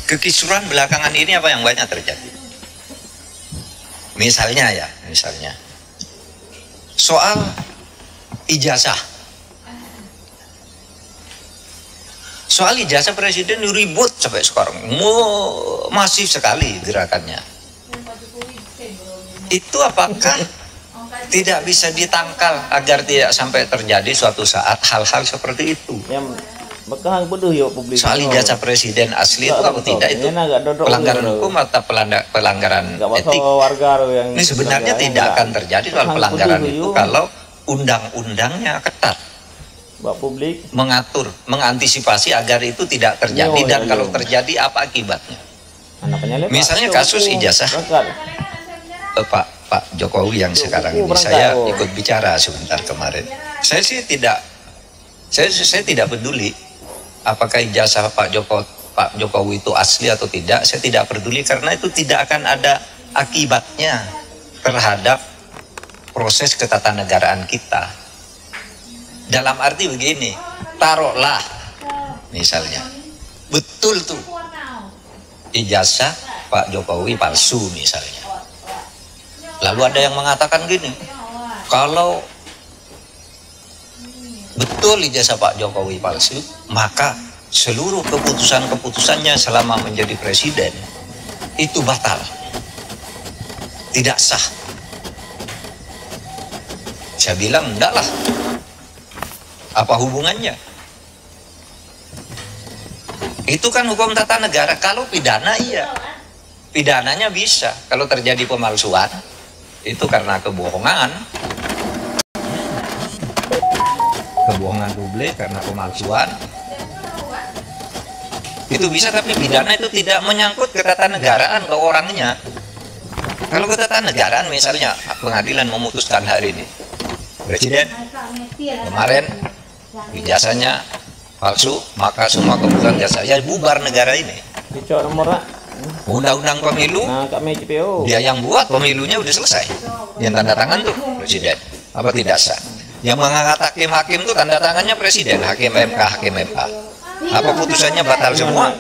Kekisruhan belakangan ini apa yang banyak terjadi? Misalnya soal ijazah. Soal ijazah presiden ribut sampai sekarang, masif sekali gerakannya. Itu apakah tidak bisa ditangkal agar tidak sampai terjadi suatu saat hal-hal seperti itu? Soal ijazah presiden asli itu atau tidak, itu pelanggaran hukum atau pelanggaran etik? Ini sebenarnya tidak akan terjadi soal pelanggaran itu kalau undang-undangnya ketat, mengatur, mengantisipasi agar itu tidak terjadi, dan kalau terjadi apa akibatnya. Misalnya kasus ijazah Pak Jokowi yang sekarang ini, saya ikut bicara sebentar kemarin. Saya tidak peduli apakah ijazah Pak Jokowi itu asli atau tidak. Saya tidak peduli karena itu tidak akan ada akibatnya terhadap proses ketatanegaraan kita. Dalam arti begini, taruhlah misalnya betul tuh ijazah Pak Jokowi palsu misalnya. Lalu ada yang mengatakan gini, kalau betul ijazah Pak Jokowi palsu, maka seluruh keputusan-keputusannya selama menjadi presiden itu batal, tidak sah. Saya bilang enggak lah, apa hubungannya? Itu kan hukum tata negara. Kalau pidana iya, pidananya bisa. Kalau terjadi pemalsuan itu karena kebohongan publik, karena pemalsuan itu bisa, tapi pidana itu tidak menyangkut ketatanegaraan ke orangnya. Kalau ketatanegaraan misalnya pengadilan memutuskan hari ini presiden kemarin ijazahnya palsu, maka semua keputusan jasanya bubar negara ini. Undang-undang pemilu dia yang buat, pemilunya udah selesai, yang tanda tangan tuh presiden, apa tidak sah. Yang mengangkat hakim-hakim tuh tanda tangannya presiden, hakim MK, apa putusannya batal semua.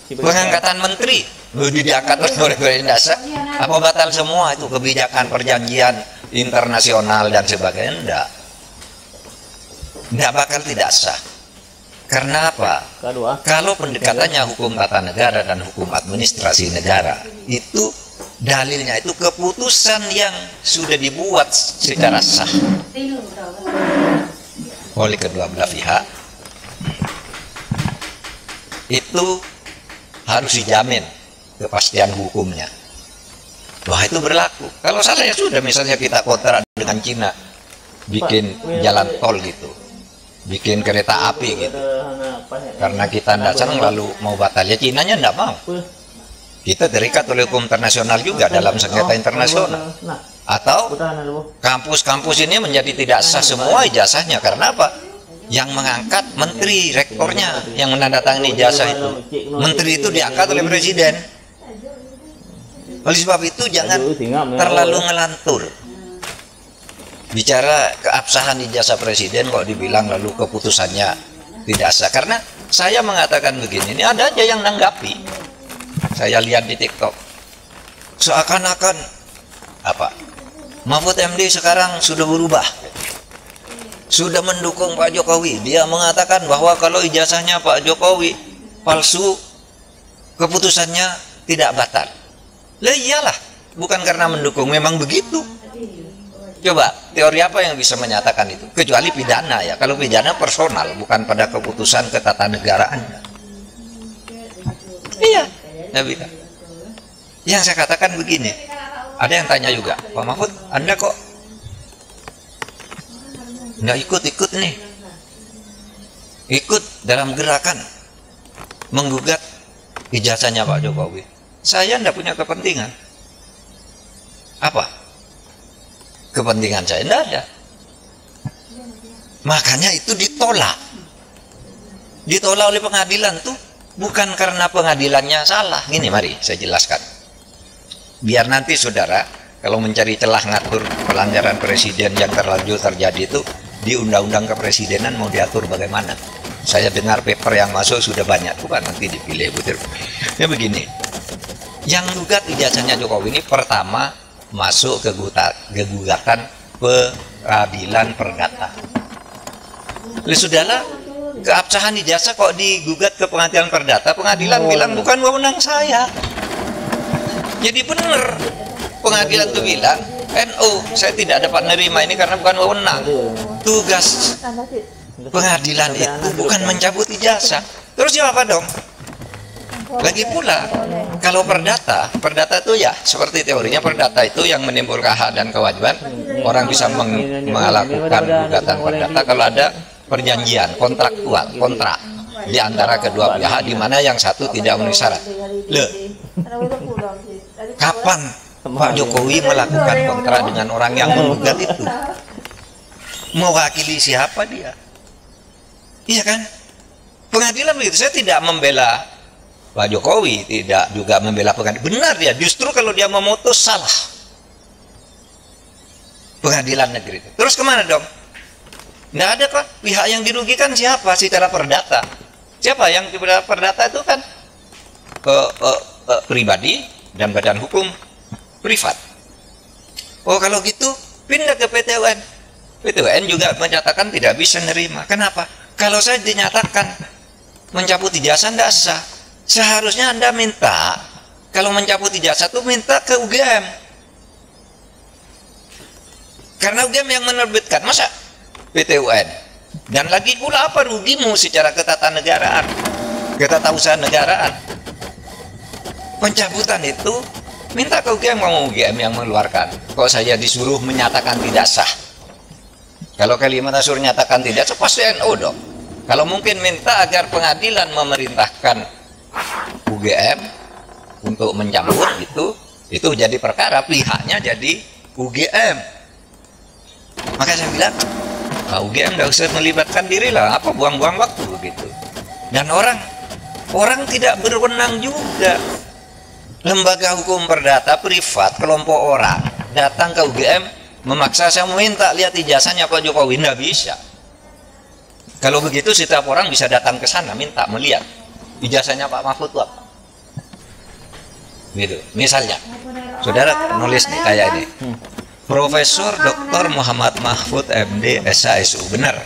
Pengangkatan menteri diangkat oleh presiden, dasar apa batal semua, itu kebijakan perjanjian internasional dan sebagainya. Enggak bakal tidak sah. Karena apa? Kalau pendekatannya hukum tata negara dan hukum administrasi negara, itu dalilnya itu keputusan yang sudah dibuat secara sah oleh kedua belah pihak, itu harus dijamin kepastian hukumnya. Wah, itu berlaku. Kalau salah ya sudah, misalnya kita kontrak dengan Cina bikin jalan tol gitu, bikin kereta api gitu, karena kita tidak senang lalu mau batal, ya Cinanya tidak mau. Kita terikat oleh hukum internasional juga dalam sengketa internasional. Atau kampus-kampus ini menjadi tidak sah semua ijazahnya, karena apa? Yang mengangkat menteri, rektornya yang menandatangani ijazah itu, menteri itu diangkat oleh presiden. Oleh sebab itu jangan terlalu ngelantur bicara keabsahan ijazah presiden kok dibilang lalu keputusannya tidak sah. Karena saya mengatakan begini, ini ada aja yang nanggapi. Saya lihat di TikTok, seakan-akan apa, Mahfud MD sekarang sudah berubah, sudah mendukung Pak Jokowi. Dia mengatakan bahwa kalau ijazahnya Pak Jokowi palsu, keputusannya tidak batal. Lah iyalah, bukan karena mendukung, memang begitu. Coba, teori apa yang bisa menyatakan itu? Kecuali pidana ya. Kalau pidana personal, bukan pada keputusan ketatanegaraan. Iya, Nabi. Yang saya katakan begini, ada yang tanya juga, Pak Mahfud, Anda kok nggak ikut-ikut nih? Ikut dalam gerakan menggugat ijazahnya Pak Jokowi. Saya tidak punya kepentingan. Apa? Kepentingan saya tidak ada. Makanya itu ditolak. Ditolak oleh pengadilan tuh bukan karena pengadilannya salah. Gini, mari saya jelaskan. Biar nanti saudara kalau mencari celah ngatur pelanggaran presiden yang terlanjur terjadi itu di undang-undang kepresidenan mau diatur bagaimana. Saya dengar paper yang masuk sudah banyak, bukan nanti dipilih butir. Ya begini, yang gugat ijazahnya Jokowi ini pertama masuk ke gugatan peradilan perdata. Sudahlah, keabsahan ijazah kok digugat ke pengadilan perdata, pengadilan bilang bukan wewenang saya. Jadi benar, pengadilan itu bilang NU saya tidak dapat menerima ini karena bukan wewenang. Tugas pengadilan itu bukan mencabut ijazah. Terus apa dong? Lagi pula, kalau perdata itu ya seperti teorinya, perdata itu yang menimbulkan hak dan kewajiban. Orang bisa melakukan gugatan perdata kalau ada perjanjian kontraktual, kontrak di antara kedua pihak di mana yang satu tidak memenuhi syarat. Loh, kapan Pak Jokowi melakukan kontrak dengan orang yang menggugat itu? Mewakili siapa dia? Iya kan? Pengadilan begitu. Saya tidak membela Pak Jokowi, tidak juga membela pengadilan. Benar dia, justru kalau dia memutus salah pengadilan negeri itu. Terus kemana dong? Nggak ada kok. Pihak yang dirugikan siapa secara perdata? Siapa yang perdata itu kan pribadi dan badan hukum privat. Oh kalau gitu pindah ke PT UN. PT UN juga menyatakan tidak bisa nerima. Kenapa? Kalau saya dinyatakan mencabut ijazah tidak sah, seharusnya Anda minta, kalau mencabut ijazah itu minta ke UGM. Karena UGM yang menerbitkan, masa PT UN? Dan lagi pula apa rugimu secara ketatanegaraan, ketatausahaan negaraan? Pencabutan itu minta ke UGM, mau UGM yang mengeluarkan. Kok saya disuruh menyatakan tidak sah? Kalau Kalimantan suruh nyatakan tidak sah, pasti NU dong. Kalau mungkin minta agar pengadilan memerintahkan UGM untuk mencabut itu jadi perkara, pihaknya jadi UGM. Maka saya bilang, UGM tidak usah melibatkan diri lah, apa buang-buang waktu begitu. Dan orang tidak berwenang juga. Lembaga hukum perdata privat, kelompok orang datang ke UGM memaksa saya minta lihat ijazahnya Pak Jokowi, tidak bisa. Kalau begitu setiap orang bisa datang ke sana minta melihat ijazahnya Pak Mahfud itu apa. Gitu. Misalnya, saudara nulis nih kayak ini. Profesor Dr. Muhammad Mahfud MD SHSU, benar.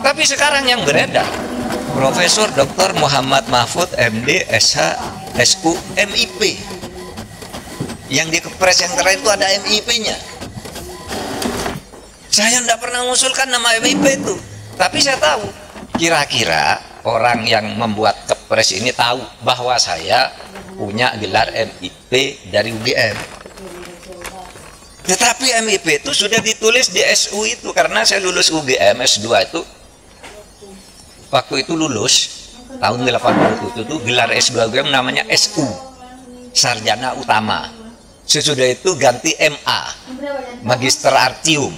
Tapi sekarang yang beredar Profesor Dr. Muhammad Mahfud MD SHSU MIP. Yang di Kepres yang terakhir itu ada MIP-nya. Saya tidak pernah mengusulkan nama MIP itu. Tapi saya tahu, kira-kira orang yang membuat Kepres ini tahu bahwa saya punya gelar MIP dari UGM. Tetapi MIP itu sudah ditulis di SU itu, karena saya lulus UGM S2 itu. Waktu itu lulus, tahun 87 itu gelar S2 UGM namanya SU, Sarjana Utama. Sesudah itu ganti MA, Magister Artium.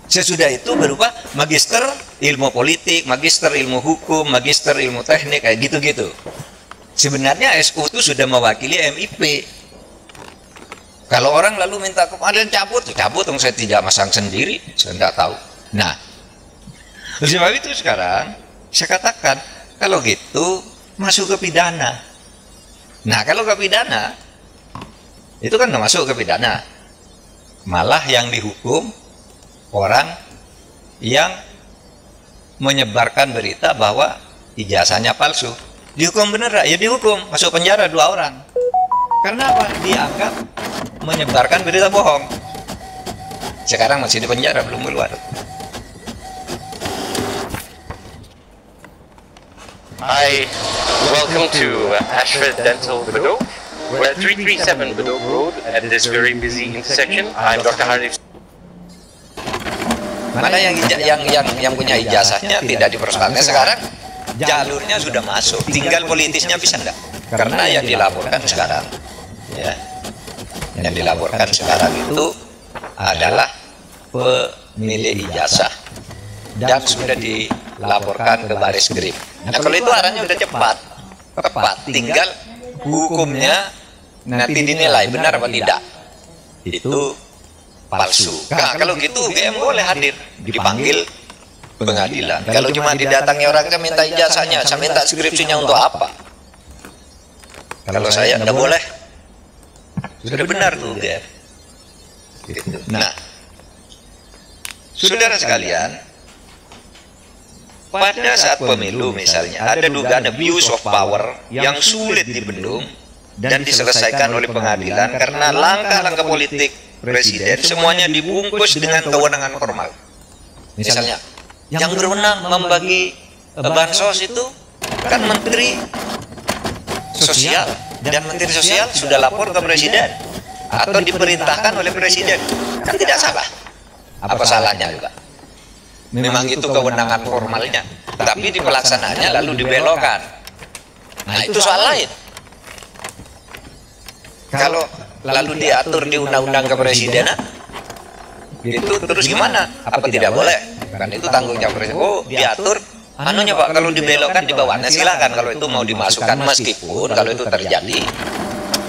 Sesudah itu berupa Magister Ilmu Politik, Magister Ilmu Hukum, Magister Ilmu Teknik, kayak gitu-gitu. Sebenarnya SU itu sudah mewakili MIP. Kalau orang lalu minta ke pengadilan cabut, dong, saya tidak masang sendiri, saya tidak tahu. Nah, sebab itu sekarang saya katakan, kalau gitu masuk ke pidana. Nah, kalau ke pidana, itu kan masuk ke pidana. Malah yang dihukum orang yang menyebarkan berita bahwa ijazahnya palsu. Dihukum bener, ya dihukum, masuk penjara 2 orang. Karena apa? Dianggap menyebarkan berita bohong. Sekarang masih di penjara, belum keluar. Hi, welcome to Ashford Dental Bedok. We're at 337 Bedok Road at this very busy intersection. I'm Dr. Harif. Mana yang punya ijazahnya tidak dipersoalkan. Sekarang jalurnya sudah masuk, tinggal politisnya bisa enggak? Karena yang dilaporkan sekarang, ya, yang dilaporkan sekarang itu adalah pemilik ijazah dan sudah dilaporkan ke Baris Krim. Nah, kalau itu arahnya udah tepat, tinggal hukumnya nanti dinilai benar apa tidak. Itu palsu. Nah, kalau gitu UGM boleh hadir, dipanggil pengadilan. Kalau cuma didatangi orang, saya minta ijazahnya, saya minta skripsinya untuk apa? Kalau saya tidak boleh. Sudah benar tuh dia. Gitu. Nah, saudara sekalian, pada saat pemilu misalnya ada dugaan abuse of power yang sulit dibendung dan diselesaikan oleh pengadilan karena langkah-langkah politik presiden semuanya dibungkus dengan kewenangan formal. Misalnya, yang berwenang membagi bansos itu kan Menteri Sosial, dan Menteri Sosial sudah lapor ke Presiden atau diperintahkan oleh Presiden, kan tidak salah. Apa salahnya juga? Memang itu kewenangan formalnya, tapi di pelaksanaannya lalu dibelokkan. Nah, itu soal lain. Kalau lalu diatur di undang-undang kepresidenan, itu terus gimana? Apa tidak boleh? Kan itu tanggung jawab presiden. Oh, diatur. Anunya Pak, kalau dibelokkan di bawahnya silakan. Kalau itu mau dimasukkan, meskipun kalau itu terjadi,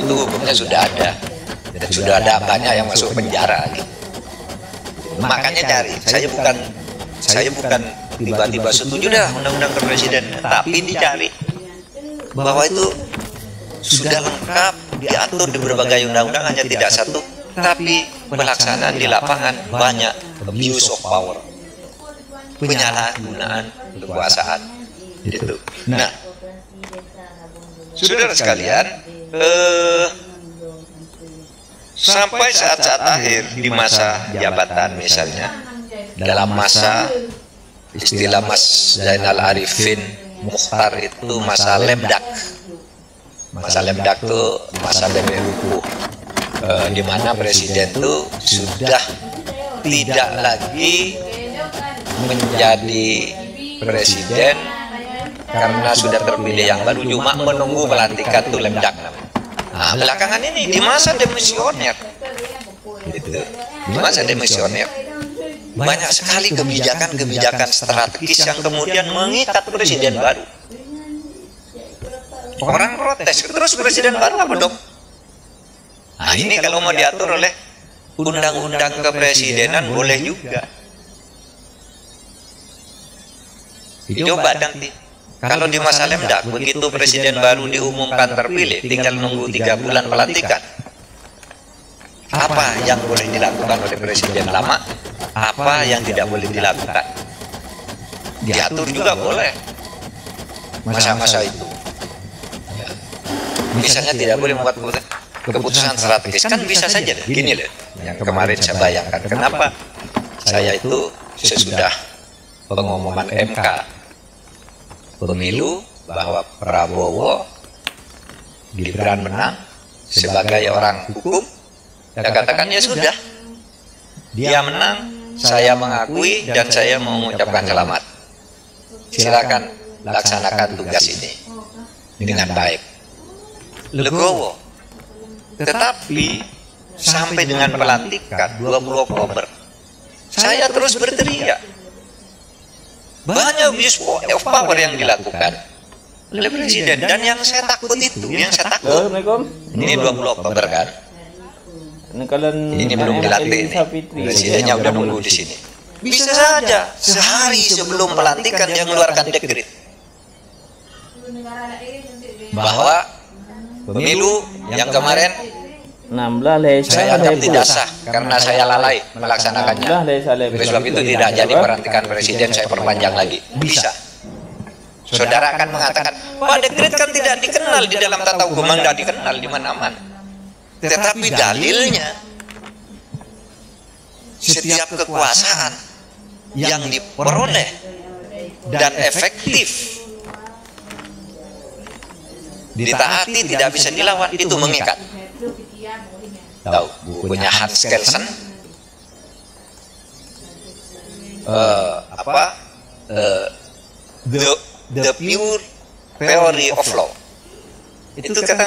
itu hukumnya sudah ada. Dan sudah ada banyak yang masuk penjara. Gitu. Makanya cari. Saya bukan tiba-tiba setuju dah undang-undang kepresiden, tapi dicari bahwa itu sudah lengkap diatur di berbagai undang-undang, hanya tidak satu, tapi pelaksanaan di lapangan banyak abuse of power, penyalahgunaan kekuasaan. Gitu. Nah, saudara sekalian, sampai saat-saat akhir di masa jabatan misalnya, dalam masa istilah Mas Zainal Arifin Mukhtar itu masa lemdak. Masa lemdak itu masa BPUPU, di mana presiden itu sudah tidak lagi menjadi presiden karena sudah terpilih yang baru, cuma menunggu pelantikan itu lemdak. Nah, belakangan ini di masa demisioner, gitu. Di masa demisioner banyak sekali kebijakan-kebijakan strategis yang kemudian mengikat presiden baru. Orang protes, terus presiden baru apa dong? Nah, ini kalau mau diatur oleh undang-undang kepresidenan boleh juga. Coba nanti, kalau di masa lemdak, begitu presiden baru diumumkan terpilih, tinggal nunggu 3 bulan pelantikan. Apa yang boleh dilakukan oleh presiden lama? Apa yang tidak boleh dilakukan? Diatur juga boleh. Masa-masa itu. Misalnya tidak boleh membuat keputusan strategis, kan bisa saja deh. Gini loh, yang kemarin saya bayangkan, kenapa saya itu sesudah pengumuman MK pemilu bahwa Prabowo Gibran menang sebagai orang hukum, saya katakan ya sudah, dia menang, saya mengakui dan saya mengucapkan selamat. Silakan laksanakan tugas ini dengan baik. Legowo. Tetapi sampai dengan pelantikan 20 Oktober saya terus berteriak. Banyak abuse of power yang dilakukan oleh presiden, dan yang saya takut itu, yang saya takut, ini 20 Oktober kan? Ini belum dilatih, presidennya udah nunggu di sini. Bisa saja sehari sebelum pelantikan dia mengeluarkan dekret bahwa pemilu yang kemarin 16 saya anggap tidak sah karena saya lalai melaksanakannya. Oleh sebab itu tidak jadi pelantikan presiden, saya perpanjang lagi. Bisa. Saudara akan mengatakan, Pak, dekret kan tidak dikenal di dalam tata hukum, tidak dikenal di mana-mana. Tetapi dalilnya, setiap kekuasaan yang diperoleh dan efektif ditaati, tidak bisa dilawan, itu mengikat. Tahu bukunya Hans Kelsen, the pure theory of law. Itu kata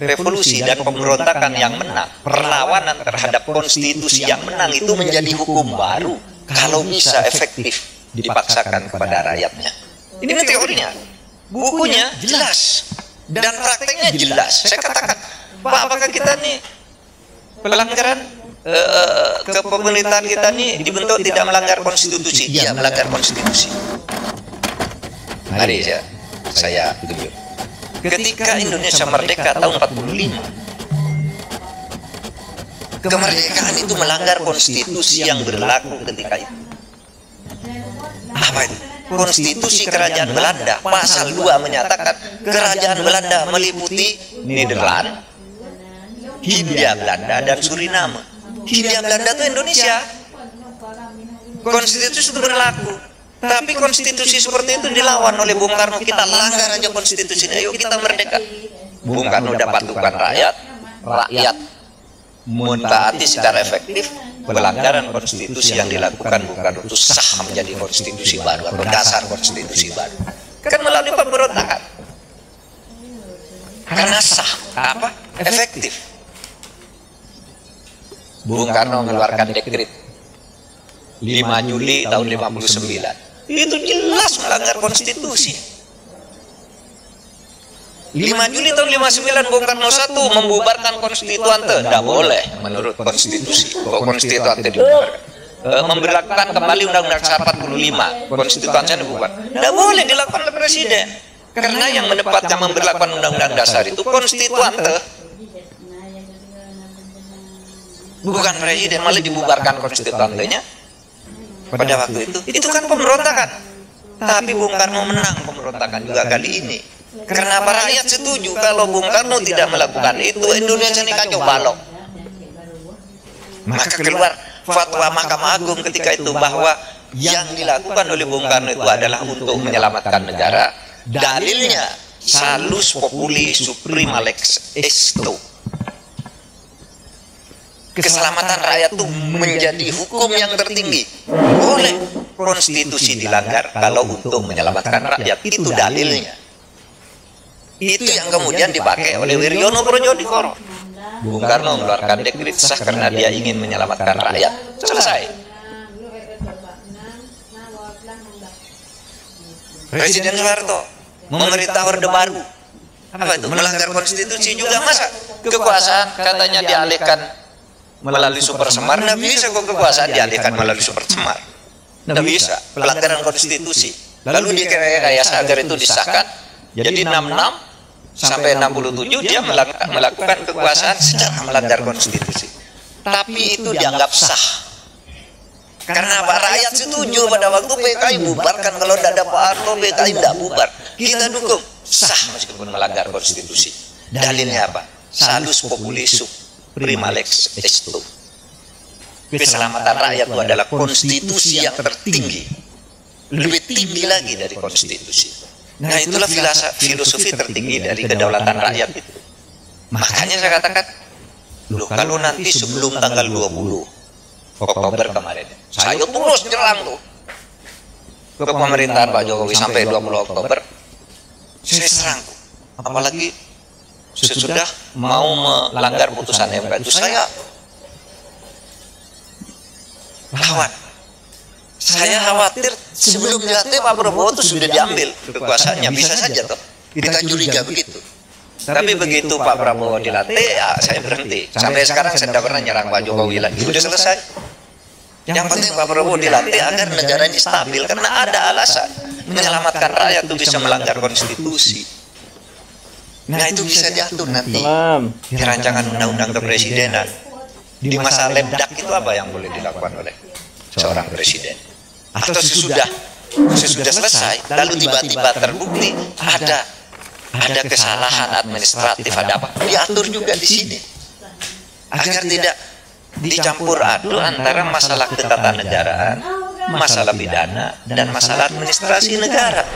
revolusi dan pemberontakan yang menang, perlawanan terhadap konstitusi yang menang itu menjadi hukum baru kalau bisa efektif dipaksakan kepada rakyatnya. Ini teorinya, bukunya jelas. Dan prakteknya jelas. Saya katakan, Pak, apakah kita nih pelanggaran kepemerintahan kita ini dibentuk tidak melanggar konstitusi. Iya, melanggar konstitusi. Mari saya tunjuk. Ketika Indonesia merdeka tahun 45, kemerdekaan itu melanggar konstitusi yang berlaku ketika itu. Apa itu? Konstitusi Kerajaan Belanda pasal 2 menyatakan Kerajaan Belanda meliputi Nederland, Hindia Belanda, dan Suriname. Hindia Belanda itu Indonesia. Konstitusi itu berlaku. Tapi konstitusi seperti itu dilawan oleh Bung Karno. Kita langgar aja konstitusi. Ayo kita merdeka. Bung Karno dapat patukan rakyat. Rakyat mentaati secara efektif pelanggaran konstitusi yang dilakukan Bung Karno itu sah menjadi konstitusi baru atau dasar konstitusi baru. Kan melalui pemberontakan. Karena sah, apa? Efektif. Bung Karno mengeluarkan dekret 5 Juli tahun 59. Itu jelas melanggar konstitusi. 5 Juli tahun 59 Bung Karno 1 membubarkan konstituante. Tidak boleh menurut konstitusi. Kok konstituante dibubarkan? Memberlakukan kembali Undang-Undang Dasar 45. Konstituante dibubar. Tidak boleh dilakukan oleh presiden. Karena yang menempatkan memberlakukan Undang-Undang Dasar itu konstituante. Bukan presiden, malah dibubarkan konstituantenya pada waktu itu. Itu kan pemberontakan. Tapi Bung Karno menang pemberontakan juga kali ini. Karena para rakyat setuju kalau Bung Karno tidak melakukan itu, Indonesia ini kacau balau. Maka keluar fatwa Mahkamah Agung ketika itu bahwa yang dilakukan oleh Bung Karno itu adalah untuk menyelamatkan negara. Dalilnya salus populi suprema lex esto. Keselamatan rakyat itu menjadi hukum yang tertinggi. Boleh konstitusi dilanggar kalau untuk menyelamatkan rakyat. Itu dalilnya. Itu yang kemudian dipakai oleh Wiryono Projodikoro. Bung Karno mengeluarkan dekret sah karena dia ingin menyelamatkan rakyat. Selesai. Presiden Soeharto memerintah Orde Baru. Apa itu? Melanggar konstitusi juga. Masa kekuasaan katanya dialihkan melalui Super Semar? Nggak bisa kok kekuasaan dialihkan melalui Super Semar. Nggak bisa. Pelanggaran konstitusi. Lalu direkayasa agar itu disahkan. Jadi 66 sampai 67 dia melakukan kekuasaan secara melanggar konstitusi. Tapi itu dianggap sah. Karena Pak rakyat setuju pada waktu PKI bubarkan. Kalau tidak ada Pak Harto, PKI tidak bubar. Kita dukung. Sah meskipun melanggar konstitusi. Dalilnya apa? Salus populi suprema lex esto. Keselamatan rakyat itu adalah konstitusi yang tertinggi. Lebih tinggi lagi dari konstitusi. Nah itulah filosofi tertinggi dari kedaulatan rakyat itu. Makanya saya katakan, loh kalau nanti sebelum tanggal 20 Oktober kemarin, saya terus nyerang tuh ke pemerintahan Pak Jokowi sampai 20 Oktober, saya serang tuh. Apalagi sesudah mau melanggar putusan MK itu saya lawan. Saya khawatir sebelum dilatih Pak Prabowo itu sudah diambil kekuasaannya, bisa saja toh. Kita curiga begitu. Tapi begitu Pak Prabowo dilatih, ya saya berhenti. Sampai sekarang saya tidak pernah nyerang Pak Jokowi lagi. Sudah selesai. Yang penting Pak Prabowo dilatih agar negara ini stabil, karena ada alasan menyelamatkan rakyat itu bisa melanggar konstitusi. Nah itu bisa diatur nanti di rancangan undang-undang kepresidenan. Di masa lemdak itu apa yang boleh dilakukan oleh seorang presiden? Atau sesudah selesai, lalu tiba-tiba terbukti ada kesalahan administratif, ada apa, diatur juga di sini agar tidak dicampur aduk antara masalah ketatanegaraan, masalah pidana, dan masalah administrasi negara.